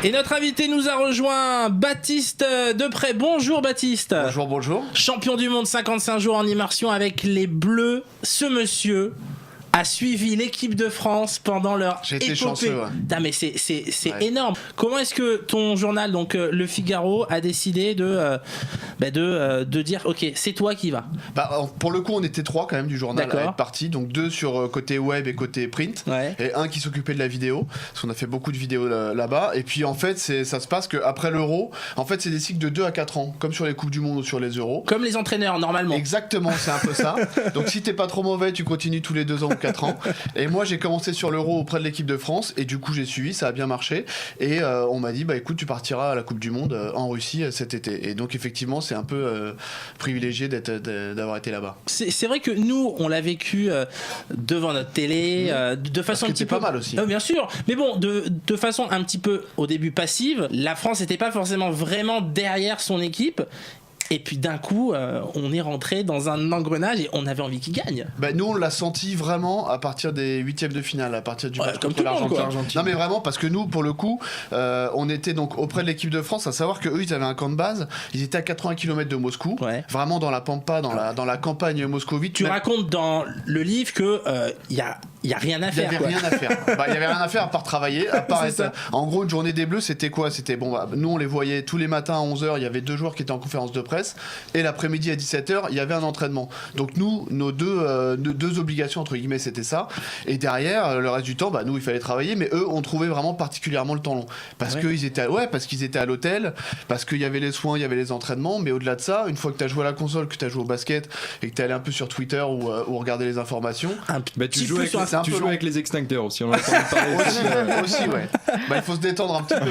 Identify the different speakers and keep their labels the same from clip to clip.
Speaker 1: Et notre invité nous a rejoint, Baptiste Deprez. Bonjour Baptiste.
Speaker 2: Bonjour.
Speaker 1: Champion du monde 55 jours en immersion avec les Bleus. Ce monsieur a suivi l'équipe de France pendant leur
Speaker 2: J'ai été
Speaker 1: épopée.
Speaker 2: chanceux, ouais.
Speaker 1: Putain, mais c'est énorme. Comment est-ce que ton journal, donc Le Figaro, a décidé de dire ok, c'est toi qui vas?
Speaker 2: Pour le coup, on était 3 quand même du journal à être partis, donc 2 sur côté web et côté print, et un qui s'occupait de la vidéo, parce qu'on a fait beaucoup de vidéos là-bas. Et puis en fait, ça se passe qu'après l'Euro, en fait, c'est des cycles de 2 à 4 ans, comme sur les Coupes du Monde ou sur les Euros.
Speaker 1: Comme les entraîneurs, normalement.
Speaker 2: Exactement, c'est un peu ça. Donc si t'es pas trop mauvais, tu continues tous les 2 ans ou 4 ans. Et moi, j'ai commencé sur l'Euro auprès de l'équipe de France, et du coup, j'ai suivi, ça a bien marché. Et on m'a dit, écoute, tu partiras à la Coupe du Monde en Russie cet été. Et donc, effectivement, c'est un peu privilégié d'avoir été là-bas.
Speaker 1: C'est vrai que nous, on l'a vécu devant notre télé, de façon un petit peu...
Speaker 2: pas mal aussi.
Speaker 1: Bien sûr, mais bon, de façon un petit peu, au début, passive. La France n'était pas forcément vraiment derrière son équipe. Et puis d'un coup, on est rentré dans un engrenage et on avait envie qu'il gagne.
Speaker 2: Nous, on l'a senti vraiment à partir des 8e de finale, à partir du match contre l'Argentine. Non, mais vraiment, parce que nous, pour le coup, on était donc auprès de l'équipe de France, à savoir qu'eux, ils avaient un camp de base. Ils étaient à 80 km de Moscou, vraiment dans la pampa, dans la campagne moscovite.
Speaker 1: Tu racontes dans le livre que il y a rien à faire.
Speaker 2: Il y avait rien à faire. Il y avait rien à faire à part travailler, à part être... En gros, une journée des Bleus, c'était quoi? C'était nous, on les voyait tous les matins à 11h. Il y avait 2 joueurs qui étaient en conférence de presse. Et l'après-midi à 17h, il y avait un entraînement. Donc nous, nos deux obligations, entre guillemets, c'était ça. Et derrière, le reste du temps, nous, il fallait travailler. Mais eux, on trouvait vraiment particulièrement le temps long. Parce qu'ils étaient à l'hôtel, parce qu'il y avait les soins, il y avait les entraînements. Mais au-delà de ça, une fois que tu as joué à la console, que tu as joué au basket, et que tu es allé un peu sur Twitter ou regarder les informations...
Speaker 3: tu joues avec les extincteurs aussi. On en a parlé
Speaker 2: aussi, ouais. Il faut se détendre un petit peu.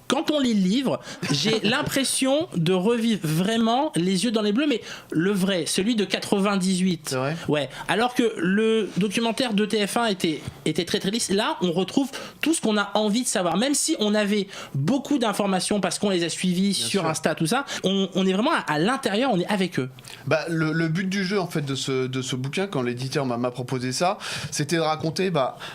Speaker 1: Quand on lit le livre, j'ai l'impression de revivre vraiment les yeux dans les bleus, mais le vrai, celui de 98.
Speaker 2: C'est vrai ?
Speaker 1: Ouais. Alors que le documentaire de TF1 était très très lisse. Là, on retrouve tout ce qu'on a envie de savoir. Même si on avait beaucoup d'informations parce qu'on les a suivis sur Insta, tout ça, on est vraiment à l'intérieur, on est avec eux.
Speaker 2: Le but du jeu, en fait, de ce bouquin, quand l'éditeur m'a proposé ça, c'était de raconter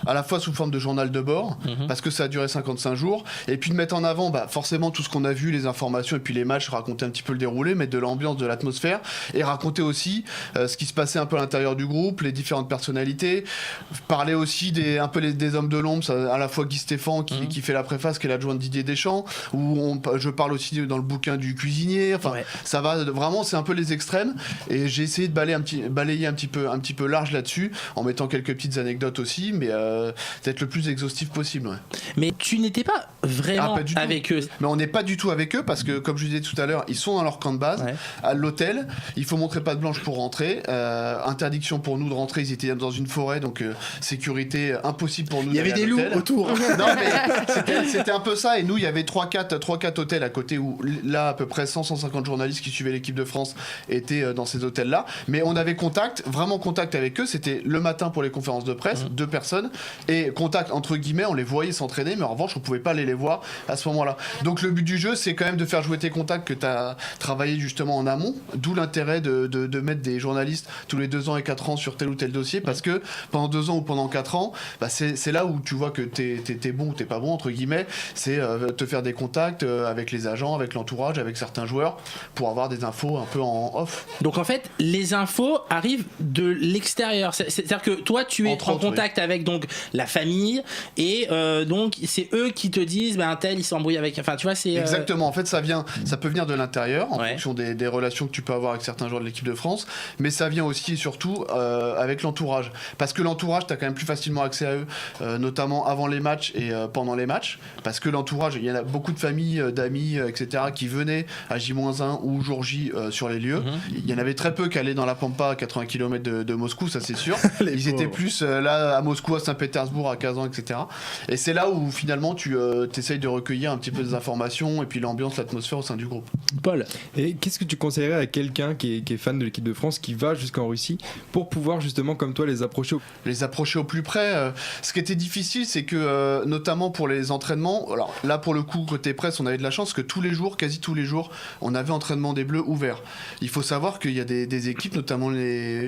Speaker 2: à la fois sous forme de journal de bord, parce que ça a duré 55 jours, et puis de mettre en avant forcément tout ce qu'on a vu, les informations et puis les matchs, raconter un petit peu le déroulé, mettre de l'ambiance, de l'atmosphère, et raconter aussi ce qui se passait un peu à l'intérieur du groupe, les différentes personnalités, parler aussi des hommes de l'ombre, à la fois Guy Stéphane qui fait la préface, qui est l'adjoint de Didier Deschamps, où je parle aussi dans le bouquin du cuisinier, ça va vraiment, c'est un peu les extrêmes, et j'ai essayé de balayer un petit peu large là-dessus, en mettant quelques petites anecdotes aussi, mais d'être le plus exhaustif possible. Ouais.
Speaker 1: Mais tu n'étais pas vraiment avec eux.
Speaker 2: Mais on n'est pas du tout avec eux parce que, comme je disais tout à l'heure, ils sont dans leur camp de base, à l'hôtel. Il faut montrer patte blanche pour rentrer. Interdiction pour nous de rentrer. Ils étaient dans une forêt, donc sécurité impossible pour nous.
Speaker 1: Il y avait des loups autour.
Speaker 2: Non, mais c'était un peu ça. Et nous, il y avait 3-4 hôtels à côté où, là, à peu près 100-150 journalistes qui suivaient l'équipe de France étaient dans ces hôtels-là. Mais on avait vraiment contact avec eux. C'était le matin pour les conférences de presse, 2 personnes. Et contact, entre guillemets, on les voyait s'entraîner, mais en revanche, on pouvait pas aller les voir à ce moment-là. Donc le but du jeu, c'est quand même de faire jouer tes contacts que tu as travaillé justement en amont, d'où l'intérêt de mettre des journalistes tous les 2 ans et 4 ans sur tel ou tel dossier, parce que pendant 2 ans ou pendant 4 ans, c'est là où tu vois que t'es bon ou t'es pas bon, entre guillemets, c'est te faire des contacts avec les agents, avec l'entourage, avec certains joueurs, pour avoir des infos un peu en off.
Speaker 1: Donc en fait, les infos arrivent de l'extérieur, c'est-à-dire que toi tu es en contact avec donc la famille, et donc c'est eux qui te disent un tel il s'embrouille avec, enfin tu vois, c'est
Speaker 2: exactement, en fait ça peut venir de l'intérieur en fonction des relations que tu peux avoir avec certains joueurs de l'équipe de France, mais ça vient aussi et surtout avec l'entourage, parce que l'entourage t'as quand même plus facilement accès à eux, notamment avant les matchs et pendant les matchs, parce que l'entourage, il y en a beaucoup de familles, d'amis, etc. qui venaient à J-1 ou jour J sur les lieux. Il y en avait très peu qui allaient dans la Pampa à 80 km de Moscou, ça c'est sûr. Ils étaient plus là à Moscou, à Saint-Pétersbourg, à Kazan, etc. Et c'est là où finalement tu essayes de recueillir un petit peu des informations et puis l'ambiance, l'atmosphère au sein du groupe.
Speaker 3: Paul, et qu'est-ce que tu conseillerais à quelqu'un qui est fan de l'équipe de France, qui va jusqu'en Russie, pour pouvoir justement comme toi les approcher au plus près? Ce qui était difficile, c'est que notamment pour les entraînements, alors là pour le coup côté presse on avait de la chance que tous les jours, quasi tous les jours, on avait entraînement des Bleus ouvert. Il faut savoir qu'il y a des équipes, notamment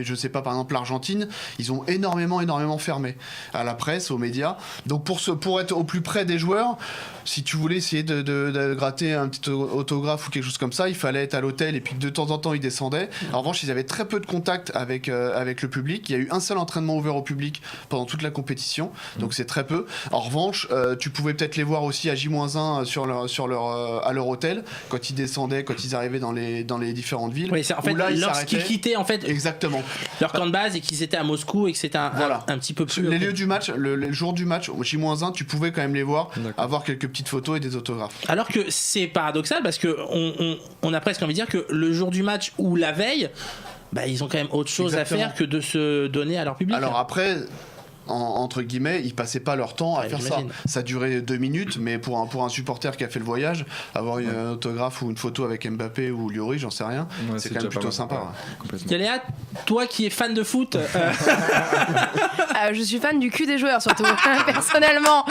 Speaker 2: je sais pas, par exemple l'Argentine, ils ont énormément fermé à la presse, aux médias. Donc pour être au plus près des joueurs, si tu voulais essayer de gratter un petit autographe ou quelque chose comme ça, il fallait être à l'hôtel et puis de temps en temps ils descendaient. En revanche, ils avaient très peu de contact avec le public. Il y a eu un seul entraînement ouvert au public pendant toute la compétition, donc c'est très peu. En revanche, tu pouvais peut-être les voir aussi à J-1 à leur hôtel quand ils descendaient, quand ils arrivaient dans les différentes villes.
Speaker 1: Oui, c'est en fait lorsqu'ils quittaient en fait
Speaker 2: exactement
Speaker 1: leur camp de base et qu'ils étaient à Moscou et que c'était un petit peu plus
Speaker 2: les lieux du match, le jour du match au J-1, tu pouvais quand même les voir, avoir quelques petites photos et des autographes.
Speaker 1: Alors que c'est paradoxal parce que on a presque envie de dire que le jour du match ou la veille, ils ont quand même autre chose à faire que de se donner à leur public.
Speaker 2: Alors après, entre guillemets, ils passaient pas leur temps à faire j'imagine. Ça durait 2 minutes, mais pour un supporter qui a fait le voyage, avoir un autographe ou une photo avec Mbappé ou Lloris, j'en sais rien, c'est quand même plutôt sympa.
Speaker 1: Léa, toi qui es fan de foot,
Speaker 4: je suis fan du cul des joueurs surtout, personnellement.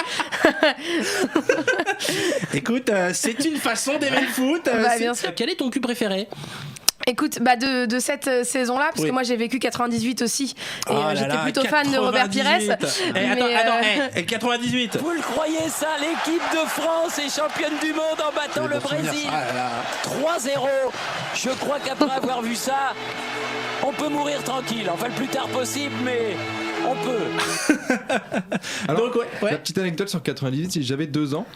Speaker 1: Écoute, c'est une façon d'aimer le foot.
Speaker 4: Bien sûr.
Speaker 1: Quel est ton cul préféré ?
Speaker 4: Écoute, de cette saison-là, parce que moi j'ai vécu 98 aussi, et j'étais plutôt fan de Robert Pires.
Speaker 1: Attends, 98.
Speaker 5: Vous le croyez ça, l'équipe de France est championne du monde en battant le Brésil 3-0. Je crois qu'après avoir vu ça, on peut mourir tranquille, enfin le plus tard possible, mais on peut.
Speaker 3: Alors, donc, la petite anecdote sur 98, c'est que j'avais 2 ans.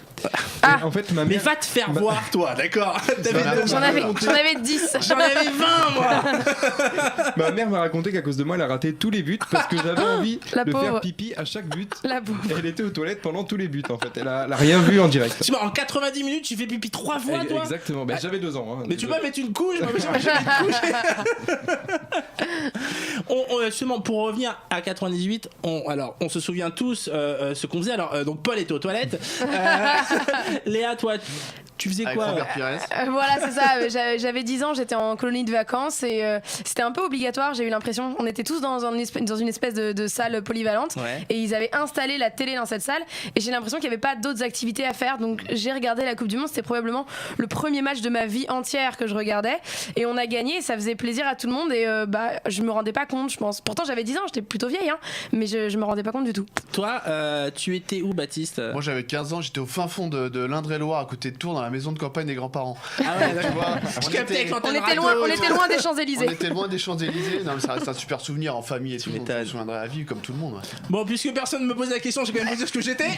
Speaker 3: En fait,
Speaker 1: mais va te faire voir, toi, d'accord.
Speaker 4: J'en avais 10.
Speaker 1: J'en avais 20, moi.
Speaker 3: Ma mère m'a raconté qu'à cause de moi, elle a raté tous les buts parce que j'avais envie de faire pipi à chaque but.
Speaker 4: La pauvre.
Speaker 3: Et elle était aux toilettes pendant tous les buts, en fait. Elle a rien vu en direct.
Speaker 1: Tu vois, en 90 minutes, tu fais pipi 3 fois, toi.
Speaker 3: Exactement. J'avais 2 ans.
Speaker 1: Mais tu peux mettre une couche. Justement, pour revenir à 98, on se souvient tous ce qu'on faisait. Alors, donc Paul était aux toilettes. Léa, toi, tu faisais quoi
Speaker 2: Robert Pires.
Speaker 4: Voilà, c'est ça. J'avais 10 ans, j'étais en colonie de vacances et c'était un peu obligatoire. J'ai eu l'impression, on était tous dans une espèce de salle polyvalente et ils avaient installé la télé dans cette salle et j'ai l'impression qu'il n'y avait pas d'autres activités à faire. Donc j'ai regardé la Coupe du Monde. C'était probablement le premier match de ma vie entière que je regardais et on a gagné et ça faisait plaisir à tout le monde et je me rendais pas compte, je pense. Pourtant j'avais 10 ans, j'étais plutôt vieille, mais je me rendais pas compte du tout.
Speaker 1: Toi, tu étais où, Baptiste ?
Speaker 2: Moi j'avais 15 ans, j'étais au fin fond de l'Indre-et-Loire, à côté de Tours, dans la maison de campagne des grands-parents.
Speaker 1: Ah ouais, tu vois,
Speaker 4: on était loin des Champs-Élysées.
Speaker 2: On était loin des Champs-Élysées. Non, mais ça reste un super souvenir en famille et tout. On se souviendrait à vie comme tout le monde. Ouais.
Speaker 1: Bon, puisque personne ne me pose la question, je vais quand même vous dire ce que j'étais.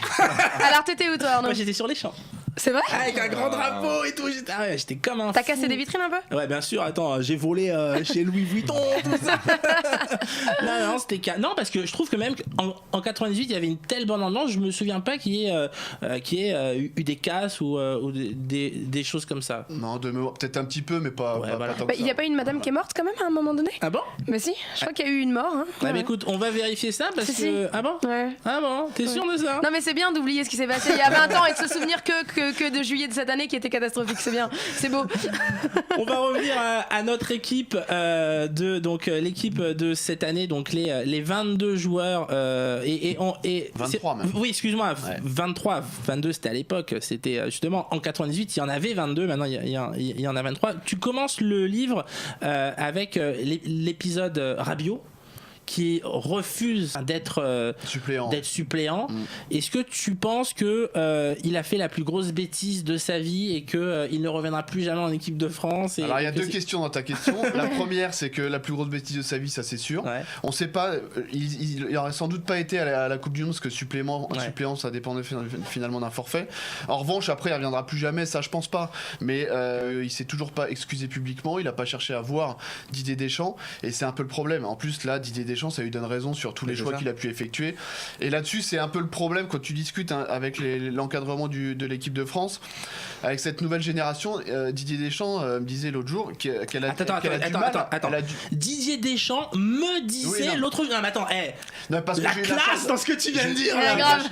Speaker 4: Alors t'étais où, toi, Arnaud ?
Speaker 1: Moi j'étais sur les champs.
Speaker 4: C'est vrai ?
Speaker 1: Avec un grand drapeau et tout. J'étais comme un.
Speaker 4: T'as cassé des vitrines un peu ?
Speaker 1: Ouais, bien sûr. Attends, j'ai volé chez Louis Vuitton, tout ça. Non, c'était non, parce que je trouve que même en 98, il y avait une telle bonne ambiance. Je me souviens pas qu'il y ait eu des casses ou des choses comme ça.
Speaker 2: Non, de mémoire, peut-être un petit peu, mais pas tant que ça.
Speaker 4: Il y a pas une madame qui est morte quand même à un moment donné ?
Speaker 1: Ah bon ?
Speaker 4: Mais si, je crois qu'il y a eu une mort.
Speaker 1: Mais écoute, on va vérifier ça parce que. Ah bon ?
Speaker 4: Ouais.
Speaker 1: Ah bon ? T'es sûr de ça ?
Speaker 4: Non, mais c'est bien d'oublier ce qui s'est passé il y a 20 ans et de se souvenir que de juillet de cette année qui était catastrophique. C'est bien, c'est beau.
Speaker 1: On va revenir à notre équipe donc l'équipe de cette année, donc les 22 joueurs et
Speaker 2: 23 même.
Speaker 1: Oui, excuse-moi, 23, 22 c'était à l'époque, c'était justement en 98, il y en avait 22, maintenant il y en a 23. Tu commences le livre avec l'épisode Rabiot qui refuse d'être suppléant. Est-ce que tu penses que il a fait la plus grosse bêtise de sa vie et que il ne reviendra plus jamais en équipe de France
Speaker 2: Alors il y a deux questions dans ta question. La première, c'est que la plus grosse bêtise de sa vie, ça c'est sûr. Ouais. On sait pas, il aurait sans doute pas été à la Coupe du Monde parce que suppléant ça dépendait finalement d'un forfait. En revanche, après il reviendra plus jamais, ça je pense pas. Mais il s'est toujours pas excusé publiquement, il a pas cherché à voir Didier Deschamps et c'est un peu le problème. En plus là, Didier Deschamps, ça lui donne raison sur tous les choix qu'il a pu effectuer. Et là-dessus, c'est un peu le problème quand tu discutes avec l'encadrement de l'équipe de France. Avec cette nouvelle génération, Didier Deschamps me disait l'autre jour qu'elle a du mal.
Speaker 1: Didier Deschamps me disait l'autre jour. Non, mais attends,
Speaker 2: parce que
Speaker 1: la classe dans ce que tu viens de dire.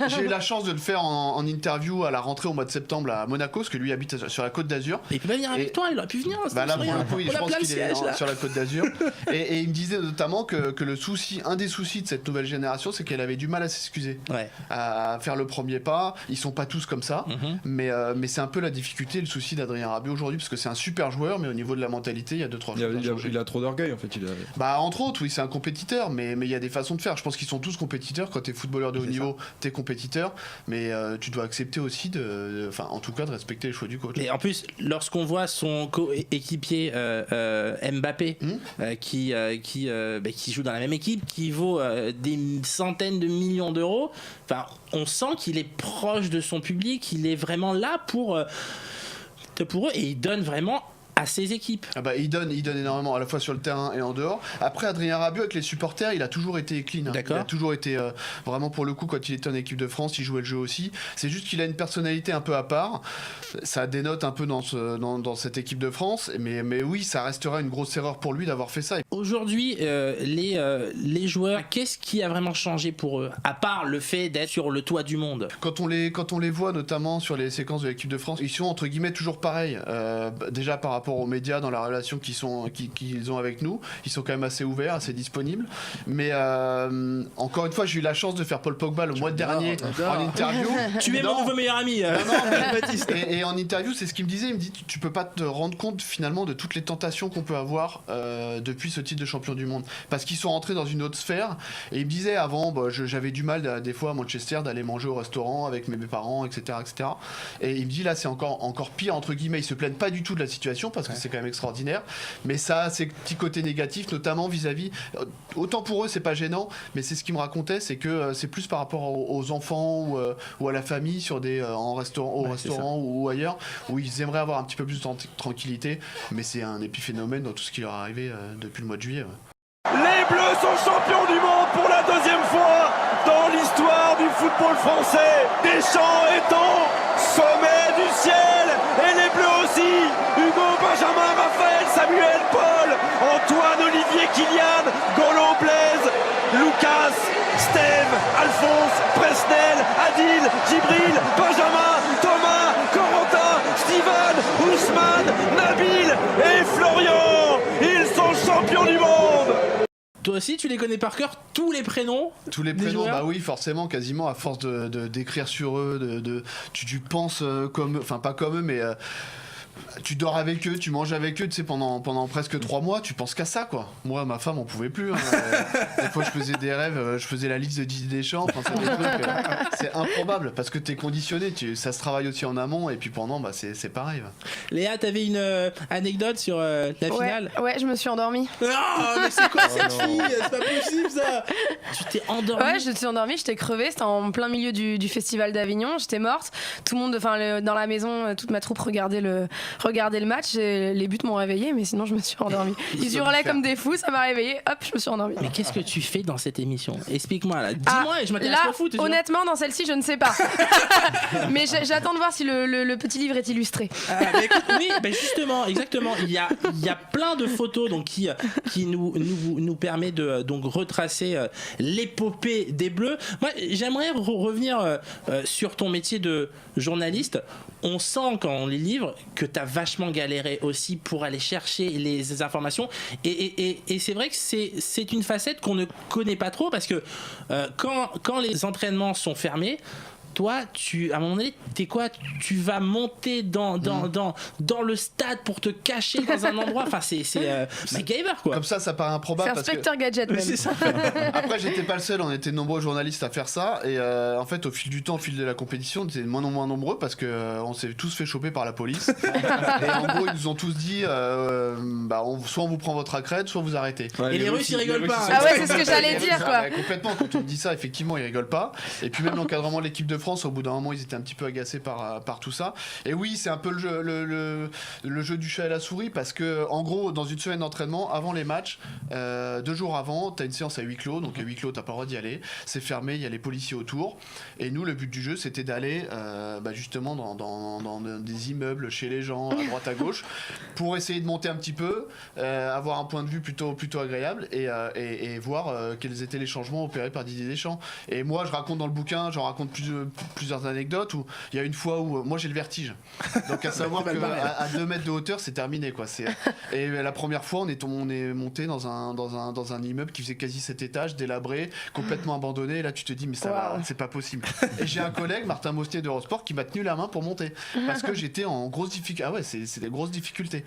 Speaker 2: J'ai eu la chance de le faire en interview à la rentrée au mois de septembre à Monaco, parce que lui habite sur la Côte d'Azur.
Speaker 1: Et il peut pas venir avec toi, il aurait pu venir.
Speaker 2: Là, pour le coup, je pense qu'il est sur la Côte d'Azur. Et il me disait notamment que le souci un des soucis de cette nouvelle génération, c'est qu'elle avait du mal à s'excuser, à faire le premier pas. Ils sont pas tous comme ça, mais c'est un peu la difficulté, le souci d'Adrien Rabiot aujourd'hui, parce que c'est un super joueur, mais au niveau de la mentalité, il y a 2-3 choses.
Speaker 3: Il a trop d'orgueil en fait.
Speaker 2: Bah entre autres, oui, c'est un compétiteur, mais il y a des façons de faire. Je pense qu'ils sont tous compétiteurs. Quand t'es footballeur de haut niveau, t'es compétiteur, mais tu dois accepter aussi en tout cas, de respecter les choix du coach.
Speaker 1: Et en plus, lorsqu'on voit son coéquipier Mbappé, qui joue dans la même équipe, qui vaut des centaines de millions d'euros, enfin, on sent qu'il est proche de son public, il est vraiment là pour eux, et il donne vraiment à ses équipes.
Speaker 2: Il donne énormément, à la fois sur le terrain et en dehors. Après, Adrien Rabiot avec les supporters, il a toujours été clean. Il a toujours été vraiment, pour le coup, quand il était en équipe de France, il jouait le jeu aussi. C'est juste qu'il a une personnalité un peu à part. Ça dénote un peu dans cette équipe de France, mais oui, ça restera une grosse erreur pour lui d'avoir fait ça.
Speaker 1: Aujourd'hui, les joueurs, qu'est-ce qui a vraiment changé pour eux, à part le fait d'être sur le toit du monde?
Speaker 2: Quand on les voit, notamment sur les séquences de l'équipe de France, ils sont entre guillemets toujours pareils. Déjà par rapport aux médias, dans la relation qu'ils ont avec nous, ils sont quand même assez ouverts, assez disponibles. Mais encore une fois, j'ai eu la chance de faire Paul Pogba le mois dernier en interview.
Speaker 1: Tu es mon nouveau meilleur ami, Baptiste.
Speaker 2: Et en interview, c'est ce qu'il me disait. Il me dit, tu peux pas te rendre compte finalement de toutes les tentations qu'on peut avoir depuis ce titre de champion du monde, parce qu'ils sont rentrés dans une autre sphère. Et il me disait avant, j'avais du mal des fois à Manchester d'aller manger au restaurant avec mes parents, etc., etc. Et il me dit là, c'est encore pire entre guillemets. Ils se plaignent pas du tout de la situation, parce que c'est quand même extraordinaire, mais ça a ses petits côtés négatifs, notamment vis-à-vis, autant pour eux c'est pas gênant, mais c'est ce qu'il me racontait, c'est que c'est plus par rapport aux enfants ou à la famille sur au restaurant ou ailleurs, où ils aimeraient avoir un petit peu plus de tranquillité, mais c'est un épiphénomène dans tout ce qui leur est arrivé depuis le mois de juillet.
Speaker 6: Les Bleus sont champions du monde pour la deuxième fois dans l'histoire du football français. Deschamps est au sommet du ciel, et les Bleus aussi. Hugo, Benjamin, Raphaël, Samuel, Paul, Antoine, Olivier, Kylian, Golo, Blaise, Lucas, Steve, Alphonse, Presnel, Adil, Djibril, Benjamin, Thomas, Corentin, Steven, Ousmane, Nabil et Florian. Ils sont champions du monde.
Speaker 1: Toi aussi, tu les connais par cœur, tous les prénoms?
Speaker 2: Tous les prénoms, bah oui, forcément, quasiment, à force d'écrire sur eux, tu penses comme, enfin pas comme eux, mais tu dors avec eux, tu manges avec eux, tu sais, pendant presque 3 mois, tu penses qu'à ça, quoi. Moi, ma femme, on pouvait plus. Des fois, je faisais des rêves, je faisais la liste de Didier Deschamps, c'est des trucs, c'est improbable, parce que t'es conditionné, ça se travaille aussi en amont, et puis pendant, c'est pareil.
Speaker 1: Léa, t'avais une anecdote sur la finale?
Speaker 4: Ouais, je me suis endormie.
Speaker 1: Non, mais c'est quoi cette fille? C'est pas possible, ça. Tu t'es endormie?
Speaker 4: Ouais, je suis endormie, j'étais crevée, c'était en plein milieu du festival d'Avignon, j'étais morte. Tout le monde, dans la maison, toute ma troupe regardait le match, et les buts m'ont réveillée, mais sinon je me suis endormie. Ils hurlaient comme des fous, ça m'a réveillée, hop, je me suis endormie.
Speaker 1: Mais qu'est-ce que tu fais dans cette émission? Explique-moi là, dis-moi, et je m'intéresse au foot.
Speaker 4: Honnêtement, dans celle-ci, je ne sais pas. Mais j'attends de voir si le petit livre est illustré.
Speaker 1: Oui, justement, exactement. Il y a plein de photos donc, qui nous permet de donc retracer l'épopée des Bleus. Moi, j'aimerais revenir sur ton métier de journaliste. On sent quand on les livre que tu as vachement galéré aussi pour aller chercher les informations, et c'est vrai que c'est une facette qu'on ne connaît pas trop, parce que quand les entraînements sont fermés, toi, à un moment donné, t'es quoi? Tu vas monter dans le stade pour te cacher dans un endroit. Enfin, c'est MacGyver, quoi.
Speaker 2: Comme ça paraît improbable.
Speaker 4: C'est Inspecteur Gadget, même.
Speaker 1: C'est ça.
Speaker 2: Après, j'étais pas le seul, on était de nombreux journalistes à faire ça. Et en fait, au fil du temps, au fil de la compétition, on était moins en moins nombreux, parce qu'on s'est tous fait choper par la police. Et en gros, ils nous ont tous dit soit on vous prend votre accrède, soit vous arrêtez.
Speaker 1: Ouais, et les Russes, ils rigolent pas.
Speaker 4: Ah ouais, c'est ce que j'allais dire, quoi.
Speaker 2: Complètement, quand on me dit ça, effectivement, ils rigolent pas. Et puis même l'encadrement de l'équipe de France, au bout d'un moment, ils étaient un petit peu agacés par tout ça. Et oui, c'est un peu le jeu du chat et la souris, parce que en gros, dans une semaine d'entraînement, avant les matchs, 2 jours avant, t'as une séance à huis clos. Donc à huis clos, t'as pas le droit d'y aller. C'est fermé, il y a les policiers autour. Et nous, le but du jeu, c'était d'aller justement dans des immeubles, chez les gens, à droite à gauche, pour essayer de monter un petit peu, avoir un point de vue plutôt agréable, et voir quels étaient les changements opérés par Didier Deschamps. Et moi, je raconte dans le bouquin, j'en raconte plusieurs anecdotes où il y a une fois où moi j'ai le vertige. Donc à savoir qu'à 2 mètres de hauteur, c'est terminé, quoi. Et la première fois, on est monté dans un immeuble qui faisait quasi 7 étages, délabré, complètement abandonné. Et là, tu te dis, mais ça va, c'est pas possible. Et j'ai un collègue, Martin Mostier d'Eurosport, qui m'a tenu la main pour monter. Parce que j'étais en grosse difficulté. Ah ouais, c'est des grosses difficultés.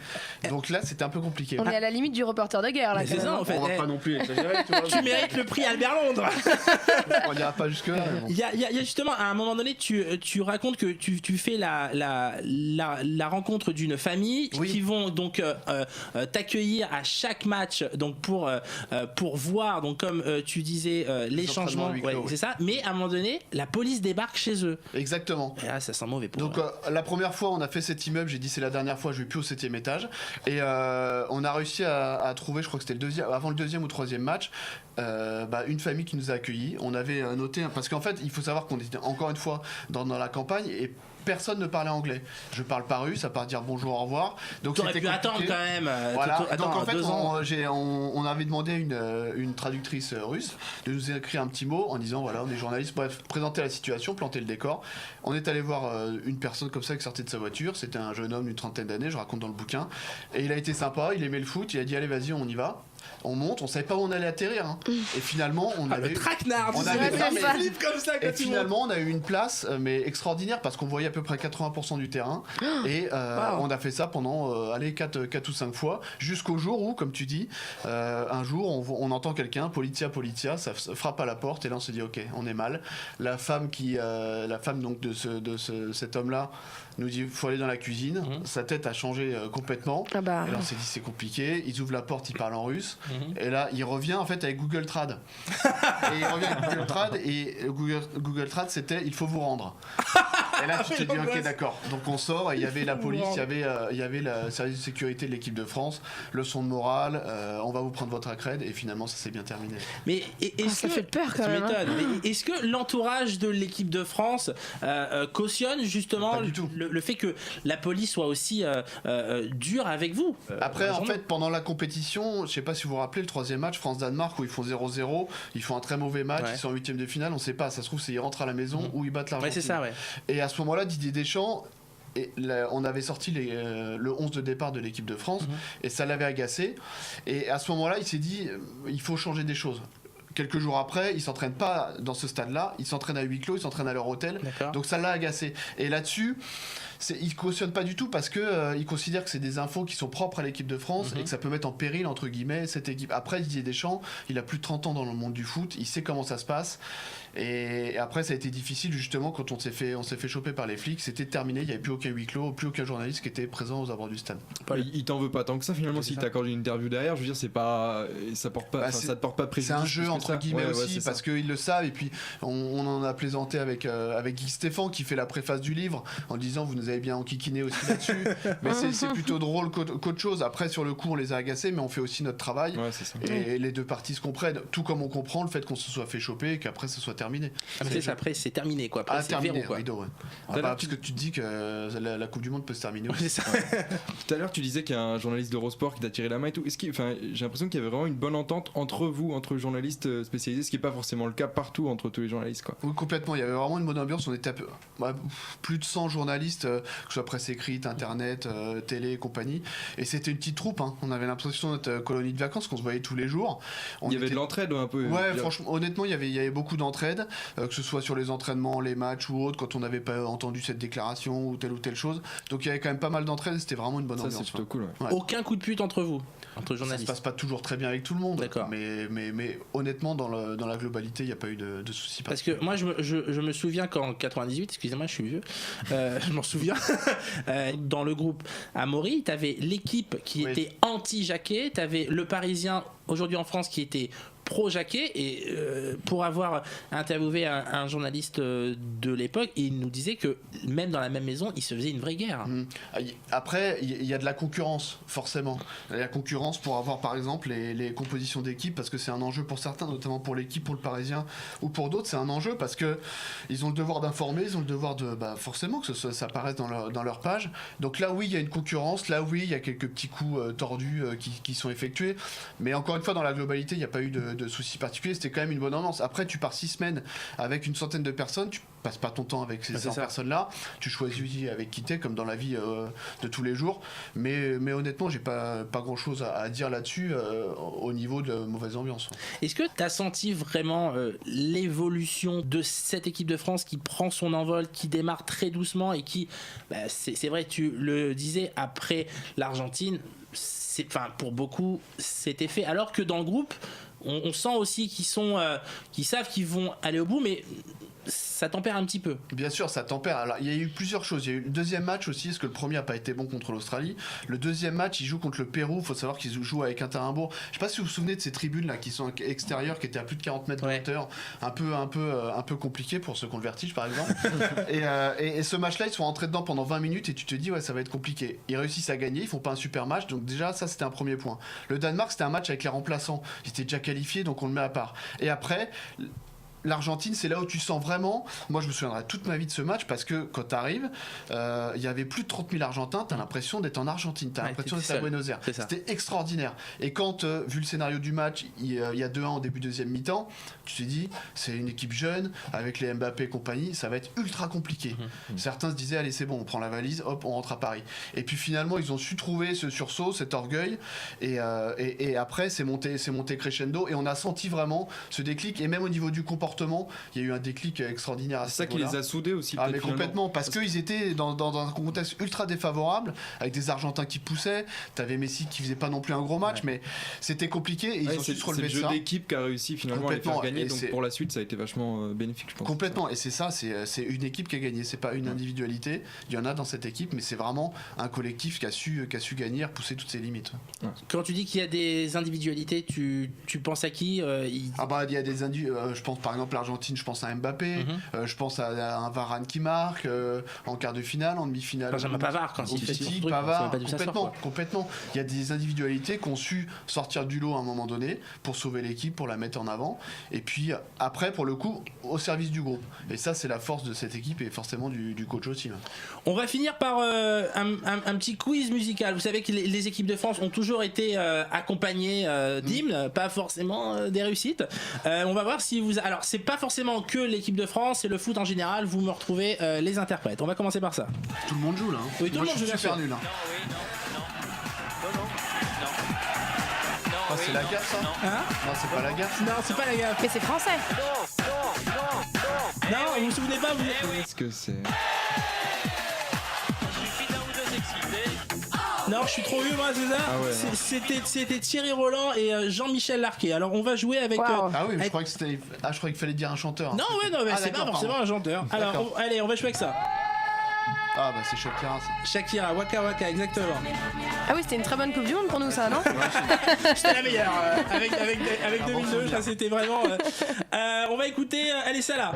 Speaker 2: Donc là, c'était un peu compliqué.
Speaker 4: On est à la limite du reporter de guerre, là.
Speaker 1: C'est ça, en fait.
Speaker 2: On va pas non plus exagérer, tu vois.
Speaker 1: Tu mérites le prix Albert Londres.
Speaker 2: On n'ira pas jusque-là. Bon.
Speaker 1: Il y a justement, à un moment donné, tu racontes que tu fais la rencontre d'une famille qui vont donc t'accueillir à chaque match donc pour voir, donc comme tu disais, les changements. C'est ça. Mais à un moment donné, la police débarque chez eux.
Speaker 2: Exactement.
Speaker 1: Et là, ça sent mauvais pour
Speaker 2: donc la première fois, on a fait cet immeuble. J'ai dit c'est la dernière fois, je vais plus au 7e étage. Et on a réussi à trouver, je crois que c'était avant le 2e ou 3e match, une famille qui nous a accueillis. On avait noté, parce qu'en fait, il faut savoir qu'on était encore une fois dans la campagne et personne ne parlait anglais. Je parle pas russe, à part dire bonjour, au revoir. Donc
Speaker 1: t'aurais pu attendre quand même.
Speaker 2: Voilà. Donc en fait, on avait demandé à une traductrice russe de nous écrire un petit mot en disant voilà, on est journaliste, bref, présenter la situation, planter le décor. On est allé voir une personne comme ça qui sortait de sa voiture. C'était un jeune homme d'une 30aine d'années, je raconte dans le bouquin. Et il a été sympa, il aimait le foot, il a dit allez, vas-y, on y va. On monte, on savait pas où on allait atterrir. Hein. Et finalement, on avait.
Speaker 1: Le traquenard,
Speaker 2: on avait
Speaker 1: comme ça.
Speaker 2: Et finalement, on a eu une place, mais extraordinaire, parce qu'on voyait à peu près 80% du terrain. Et on a fait ça pendant 4 ou 5 fois, jusqu'au jour où, comme tu dis, un jour, on entend quelqu'un, politia, ça frappe à la porte, et là, on se dit, ok, on est mal. La femme donc de cet homme-là nous dit, faut aller dans la cuisine. Sa tête a changé complètement. Et là, on s'est dit, c'est compliqué. Ils ouvrent la porte, ils parlent en russe. Et là, il revient en fait avec Google Trad. Et il revient avec Google Trad, et Google Trad, c'était il faut vous rendre. Et là, tu te dis ok, d'accord. Donc on sort, et il y avait la police, il y avait le service de sécurité de l'équipe de France, leçon de morale, on va vous prendre votre accred, et finalement ça s'est bien terminé.
Speaker 1: Mais
Speaker 4: ça fait peur quand même.
Speaker 1: Mais est-ce que l'entourage de l'équipe de France cautionne justement le fait que la police soit aussi dure avec vous?
Speaker 2: Après, en fait, pendant la compétition, je sais pas si vous vous rappelez le 3e match France-Danemark où ils font 0-0, ils font un très mauvais match, ils sont en 8e de finale, on sait pas, ça se trouve c'est ils rentrent à la maison ou ils battent l'Argentine.
Speaker 1: Ouais, c'est ça, ouais.
Speaker 2: Et à ce moment-là, Didier Deschamps, on avait sorti le 11 de départ de l'équipe de France et ça l'avait agacé. Et à ce moment-là, il s'est dit il faut changer des choses. Quelques jours après, ils s'entraînent pas dans ce stade-là, ils s'entraînent à huis clos, ils s'entraînent à leur hôtel. Donc ça l'a agacé. Et là-dessus, ils cautionnent pas du tout parce que ils considèrent que c'est des infos qui sont propres à l'équipe de France et que ça peut mettre en péril entre guillemets cette équipe. Après, Didier Deschamps, il a plus de 30 ans dans le monde du foot, il sait comment ça se passe. Et après, ça a été difficile justement quand on s'est fait choper par les flics. C'était terminé, il n'y avait plus aucun huis clos, plus aucun journaliste qui était présent aux abords du stade.
Speaker 3: Il t'en veut pas tant que ça finalement si t'accordes une interview derrière. Je veux dire, c'est pas, ça porte pas, ça te porte pas préjudice.
Speaker 2: C'est un jeu entre guillemets aussi parce qu'ils le savent. Et puis on en a plaisanté avec Guy Stéphane qui fait la préface du livre en disant vous nous avez bien enquiquiné aussi là-dessus. Mais c'est plutôt drôle qu'autre chose. Après sur le coup on les a agacés, mais on fait aussi notre travail.
Speaker 3: Ouais, c'est ça.
Speaker 2: Et les deux parties se comprennent. Tout comme on comprend le fait qu'on se soit fait choper et qu'après ça soit terminé.
Speaker 1: Après c'est terminé quoi. Après, c'est
Speaker 2: terminé,
Speaker 1: verrou, quoi.
Speaker 2: rideau, ouais. Parce que tu te dis que la Coupe du Monde peut se terminer aussi.
Speaker 1: C'est ça.
Speaker 3: Tout à l'heure tu disais qu'il y a un journaliste d'Eurosport qui t'a tiré la main et tout. J'ai l'impression qu'il y avait vraiment une bonne entente entre vous, entre journalistes spécialisés, ce qui n'est pas forcément le cas partout entre tous les journalistes quoi.
Speaker 2: Oui, complètement, il y avait vraiment une bonne ambiance. On était plus de 100 journalistes, que ce soit presse écrite, internet, télé et compagnie, et c'était une petite troupe, hein. On avait l'impression d'être colonie de vacances, qu'on se voyait tous les jours. Il
Speaker 3: y avait de l'entraide un peu.
Speaker 2: Ouais, franchement, honnêtement, il y avait beaucoup d'entraide, que ce soit sur les entraînements, les matchs ou autres, quand on n'avait pas entendu cette déclaration ou telle chose. Donc il y avait quand même pas mal d'entraide, c'était vraiment une bonne ambiance.
Speaker 3: Ça c'est plutôt cool. Ouais.
Speaker 1: Aucun coup de pute entre vous, entre journalistes.
Speaker 2: Ça se passe pas toujours très bien avec tout le monde.
Speaker 1: D'accord.
Speaker 2: Mais honnêtement, dans la globalité, il n'y a pas eu de soucis.
Speaker 1: Parce que moi, je me souviens qu'en 98, excusez-moi, je suis vieux, je m'en souviens, dans le groupe Amaury, t'avais l'équipe qui était anti-Jacquet, t'avais le Parisien aujourd'hui en France qui était pro-Jacquet, et pour avoir interviewé un journaliste de l'époque, il nous disait que même dans la même maison, il se faisait une vraie guerre.
Speaker 2: Après, il y a de la concurrence, forcément. Il y a la concurrence pour avoir, par exemple, les compositions d'équipe, parce que c'est un enjeu pour certains, notamment pour l'équipe, pour le Parisien, ou pour d'autres, c'est un enjeu parce que ils ont le devoir d'informer, ils ont le devoir de, forcément, que ça apparaisse dans leur page. Donc là, oui, il y a une concurrence, là, oui, il y a quelques petits coups tordus qui sont effectués, mais encore une fois, dans la globalité, il n'y a pas eu de de soucis particuliers, c'était quand même une bonne ambiance. Après, tu pars 6 semaines avec une centaine de personnes, tu passes pas ton temps avec ces 100 personnes-là, tu choisis avec qui t'es, comme dans la vie de tous les jours, mais honnêtement, j'ai pas grand-chose à dire là-dessus au niveau de mauvaise ambiance.
Speaker 1: Est-ce que tu as senti vraiment l'évolution de cette équipe de France qui prend son envol, qui démarre très doucement et qui, c'est vrai, tu le disais, après l'Argentine, pour beaucoup, c'était fait. Alors que dans le groupe, on sent aussi qu'ils savent qu'ils vont aller au bout, mais ça tempère un petit peu.
Speaker 2: Bien sûr, ça tempère. Alors, il y a eu plusieurs choses. Il y a eu le deuxième match aussi, parce que le premier n'a pas été bon contre l'Australie. Le deuxième match, ils jouent contre le Pérou. Il faut savoir qu'ils jouent avec un terrain beau. Je ne sais pas si vous vous souvenez de ces tribunes là qui sont extérieures, qui étaient à plus de 40 mètres de hauteur. Un peu compliqué pour ceux qui ont le vertige, par exemple. et ce match-là, ils sont rentrés dedans pendant 20 minutes et tu te dis, ça va être compliqué. Ils réussissent à gagner, ils font pas un super match. Donc déjà, ça, c'était un premier point. Le Danemark, c'était un match avec les remplaçants. Ils étaient déjà qualifiés, donc on le met à part. Et après, l'Argentine, c'est là où tu sens vraiment. Moi, je me souviendrai toute ma vie de ce match parce que quand tu arrives, il y avait plus de 30 000 Argentins. Tu as l'impression d'être en Argentine. Tu as l'impression d'être à Buenos Aires. C'était extraordinaire. Et quand, vu le scénario du match, il y a 2-1 au début deuxième mi-temps, tu te dis, c'est une équipe jeune avec les Mbappé et compagnie, ça va être ultra compliqué. Certains se disaient, allez, c'est bon, on prend la valise, hop, on rentre à Paris. Et puis finalement, ils ont su trouver ce sursaut, cet orgueil. Et après, c'est monté crescendo. Et on a senti vraiment ce déclic. Et même au niveau du comportement, il y a eu un déclic extraordinaire à ce
Speaker 3: niveau-là. C'est ça qui les a soudés aussi.
Speaker 2: Mais complètement, parce qu'ils étaient dans un contexte ultra défavorable, avec des Argentins qui poussaient. T'avais Messi qui faisait pas non plus un gros match, mais c'était compliqué et ils ont su se relever de ça.
Speaker 3: C'est le jeu d'équipe qui a réussi finalement à les faire gagner, donc pour la suite ça a été vachement bénéfique, je pense.
Speaker 2: Complètement, et c'est ça, c'est une équipe qui a gagné, c'est pas une individualité. Il y en a dans cette équipe, mais c'est vraiment un collectif qui a su gagner, repousser toutes ses limites.
Speaker 1: Quand tu dis qu'il y a des individualités, tu penses à qui
Speaker 2: il y a des je pense par exemple l'Argentine, je pense à Mbappé, je pense à un Varane qui marque en quart de finale, en demi-finale.
Speaker 1: Benjamin Pavard quand il fait son truc,
Speaker 2: Pavard, complètement. Il y a des individualités qui ont su sortir du lot à un moment donné pour sauver l'équipe, pour la mettre en avant. Et puis après, pour le coup, au service du groupe. Et ça, c'est la force de cette équipe et forcément du coach aussi.
Speaker 1: On va finir par un petit quiz musical. Vous savez que les équipes de France ont toujours été accompagnées d'hymnes, pas forcément des réussites. On va voir si vous... Alors, c'est pas forcément que l'équipe de France, c'est le foot en général. Vous me retrouvez les interprètes. On va commencer par ça.
Speaker 2: Tout le monde joue là.
Speaker 1: Oui, tout le monde joue.
Speaker 2: Super nul. C'est la gaffe ça Non, c'est pas la gaffe.
Speaker 1: Non, c'est pas la gaffe.
Speaker 4: Mais c'est français.
Speaker 1: Non, vous vous souvenez pas
Speaker 3: Qu'est-ce que c'est?
Speaker 1: Non, je suis trop vieux moi, c'est ça. C'était Thierry Roland et Jean-Michel Larquet. Alors on va jouer avec.
Speaker 2: Ah oui, je croyais qu'il fallait dire un chanteur.
Speaker 1: Non, mais c'est pas forcément un chanteur. Alors allez, on va jouer avec ça.
Speaker 2: Ah bah c'est Shakira ça.
Speaker 1: Shakira, Waka Waka, exactement.
Speaker 4: Ah oui, c'était une très bonne Coupe du Monde pour nous ça, non?
Speaker 1: C'était la meilleure. Avec 2002, ça c'était vraiment... on va écouter, allez ça là.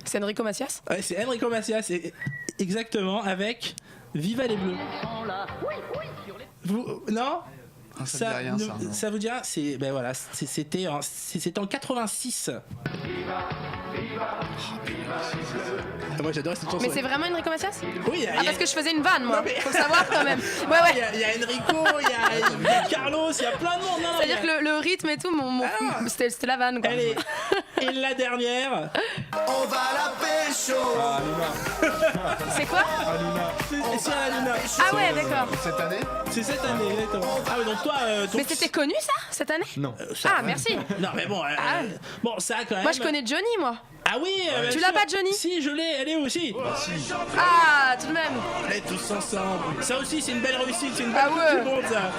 Speaker 4: C'est Enrico Macias?
Speaker 1: Ouais, c'est Enrico Macias, exactement, avec Viva les Bleus. Vous... Non? Ça vous dira, c'était en 86. Moi j'adore cette chanson.
Speaker 4: Mais c'est vraiment Enrico Macias?
Speaker 1: Oui.
Speaker 4: Parce que je faisais une vanne moi. Faut savoir quand même. Ouais.
Speaker 1: Il y a Enrico, il y a Carlos, il y a plein de monde.
Speaker 4: C'est-à-dire que le rythme et tout, c'était la vanne quoi.
Speaker 1: Allez. Et la dernière.
Speaker 7: On va la pécho.
Speaker 4: C'est quoi?
Speaker 1: C'est Aluna.
Speaker 4: Ah ouais, d'accord.
Speaker 2: Cette année?
Speaker 1: C'est cette année, exactement. Ah ouais, donc toi.
Speaker 4: Mais c'était connu ça, cette année?
Speaker 3: Non.
Speaker 4: Merci.
Speaker 1: Non mais bon. Bon, ça quand même.
Speaker 4: Moi je connais Johnny moi.
Speaker 1: Ah oui.
Speaker 4: Tu l'as pas Johnny?
Speaker 1: Si, je l'ai. Elle est aussi.
Speaker 4: Ah, tout de même.
Speaker 1: On est tous ensemble. Ça aussi, c'est une belle réussite. C'est une belle Coupe du Monde, ça.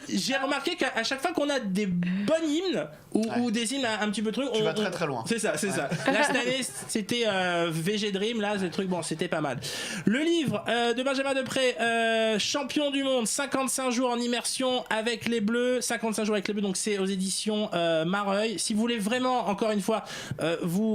Speaker 1: J'ai remarqué qu'à chaque fois qu'on a des bons hymnes ou des hymnes un petit peu trucs,
Speaker 2: tu vas très très loin.
Speaker 1: C'est ça. Là cette année, c'était VG Dream. Là, ce truc, bon, c'était pas mal. Le livre de Benjamin Depré, champion du monde, 55 jours en immersion avec les Bleus, 55 jours avec les Bleus. Donc c'est aux éditions Mareuil. Si vous voulez vraiment, encore une fois, vous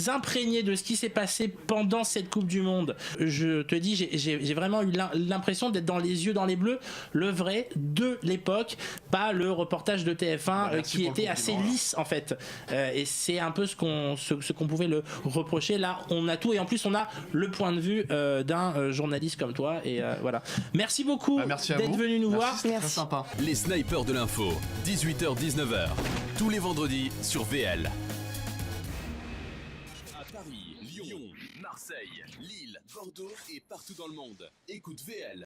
Speaker 1: imprégné de ce qui s'est passé pendant cette Coupe du Monde. Je te dis, j'ai vraiment eu l'impression d'être dans les yeux dans les bleus, le vrai de l'époque, pas le reportage de TF1 qui était assez lisse en fait. Et c'est un peu ce qu'on pouvait le reprocher. Là, on a tout et en plus on a le point de vue d'un journaliste comme toi. Et voilà. Merci beaucoup d'être venu nous voir.
Speaker 2: C'était très sympa.
Speaker 8: Les snipers de l'info, 18h-19h, tous les vendredis sur VL. À Paris, Lyon, Marseille, Lille, Bordeaux et partout dans le monde. Écoute VL.